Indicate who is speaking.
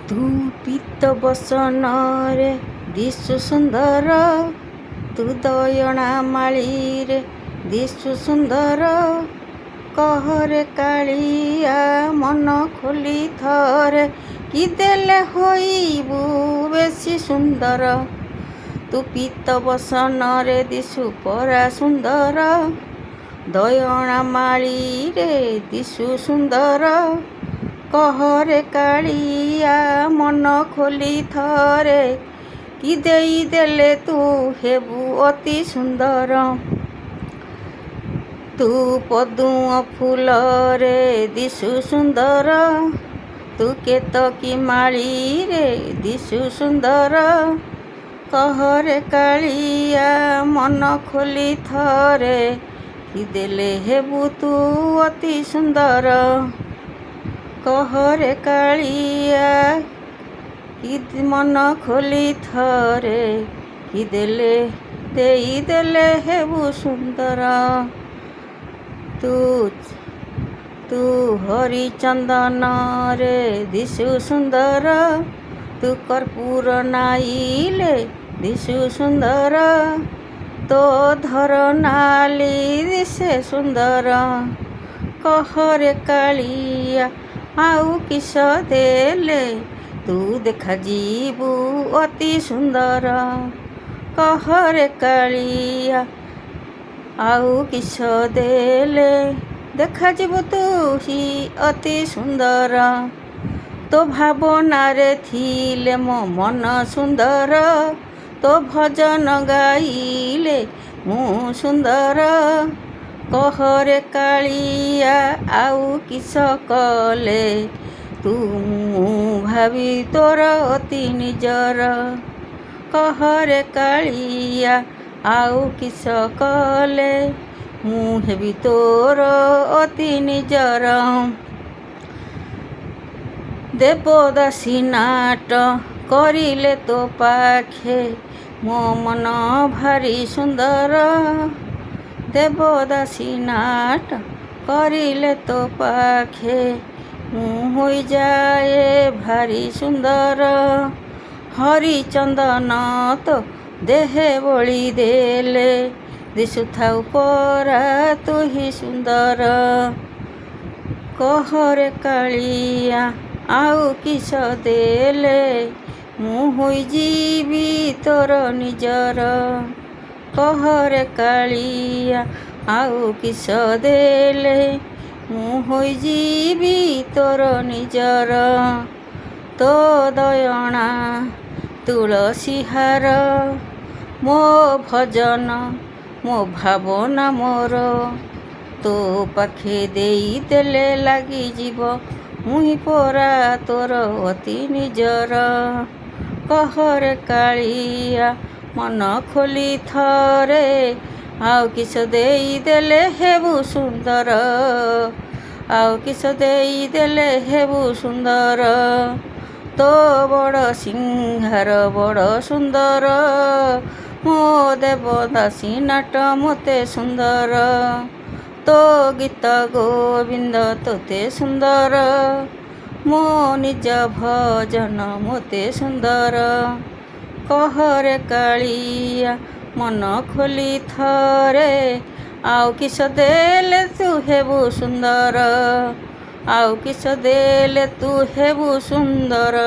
Speaker 1: ତୁ ପିତ ବସନରେ ଦିଶୁ ସୁନ୍ଦର, ତୁ ଦୟଣା ମାଳିରେ ଦିଶୁ ସୁନ୍ଦର। କହରେ କାଳିଆ ମନ ଖୋଲି ଥରେ, କି ଦେଲେ ହୋଇବୁ ବେଶୀ ସୁନ୍ଦର। ତୁ ପିତ ବସନରେ ଦିଶୁ ପରା ସୁନ୍ଦର, ଦୟଣା ମାଳିରେ ଦିଶୁ ସୁନ୍ଦର। କହରେ କାଳିଆ ମନ ଖୋଲି ଥରେ, କି ଦେଇଦେଲେ ତୁ ହେବୁ ଅତି ସୁନ୍ଦର। ତୁ ପଦୁମ ଫୁଲରେ ଦିଶୁ ସୁନ୍ଦର, ତୁ କେତକୀ ମାଳିରେ ଦିଶୁ ସୁନ୍ଦର। କହରେ କାଳିଆ ମନ ଖୋଲି ଥରେ, କି ଦେଲେ ହେବୁ ତୁ ଅତି ସୁନ୍ଦର। କହରେ କାଳିଆ କି ମନ ଖୋଲି ଥରେ, କି ଦେଇଦେଲେ ହେବୁ ସୁନ୍ଦର। ତୁ ହରିଚନ୍ଦନରେ ଦିଶୁ ସୁନ୍ଦର, ତୁ କର୍ପୂର ନାଇଲେ ଦିଶୁ ସୁନ୍ଦର। ତୋ ଧର ନାଲି ଦିଶେ ସୁନ୍ଦର। କହରେ କାଳିଆ ଆଉ କିସ ଦେଲେ ତୁ ଦେଖାଯିବୁ ଅତି ସୁନ୍ଦର। କହରେ କାଳିଆ ଆଉ କିସ ଦେଲେ ଦେଖାଯିବୁ ତୁ ହି ଅତି ସୁନ୍ଦର। ତୋ ଭାବନାରେ ଥିଲେ ମୋ ମନ ସୁନ୍ଦର, ତୋ ଭଜନ ଗାଇଲେ ମୁଁ ସୁନ୍ଦର। କହରେ କାଳିଆ ଆଉ କିସ କଲେ ତୁ ମୁଁ ଭାବି ତୋର ଅତି ନିଜର। କହରେ କାଳିଆ ଆଉ କିସ କଲେ ମୁଁ ହେବି ତୋର ଅତି ନିଜର। ଦେବଦାସୀ ନାଟ କରିଲେ ତୋ ପାଖେ ମୋ ମନ ଭାରି ସୁନ୍ଦର। ଦେବଦାସୀ ନାଟ କରିଲେ ତୋ ପାଖେ ମୁଁ ହୋଇଯାଏ ଭାରି ସୁନ୍ଦର। ହରିଚନ୍ଦନ ତୋ ଦେହେ ବୋଳି ଦେଲେ ଦିଶୁଥାଉ ପରା ତୁ ହି ସୁନ୍ଦର। କହରେ କାଳିଆ ଆଉ କିସ ଦେଲେ ମୁଁ ହୋଇଯିବି ତୋର ନିଜର। କହରେ କାଳିଆ ଆଉ କିସ ଦେଲେ ମୁଁ ହୋଇଯିବି ତୋର ନିଜର। ତୋ ଦୟଣା ତୁଳସୀ ହାର ମୋ ଭଜନ ମୋ ଭାବନା ମୋର, ତୋ ପାଖେ ଦେଇଦେଲେ ଲାଗିଯିବ ମୁହିଁ ପରା ତୋର ଅତି ନିଜର। କହରେ କାଳିଆ ମନ ଖୋଲି ଥରେ, ଆଉ କିସ ଦେଇଦେଲେ ହେବୁ ସୁନ୍ଦର। ଆଉ କିସ ଦେଇଦେଲେ ହେବୁ ସୁନ୍ଦର। ତୋ ବଡ଼ ସିଂହାର ବଡ଼ ସୁନ୍ଦର, ମୋ ଦେବଦାସୀ ନାଟ ମୋତେ ସୁନ୍ଦର। ତୋ ଗୀତ ଗୋବିନ୍ଦ ତୋତେ ସୁନ୍ଦର, ମୋ ନିଜ ଭଜନ ମୋତେ ସୁନ୍ଦର। କହରେ କାଳିଆ ମନ ଖୋଲି ଥରେ, ଆଉ କିସ ଦେଲେ ତୁ ହେବୁ ସୁନ୍ଦର। ଆଉ କିସ ଦେଲେ ତୁ ହେବୁ ସୁନ୍ଦର।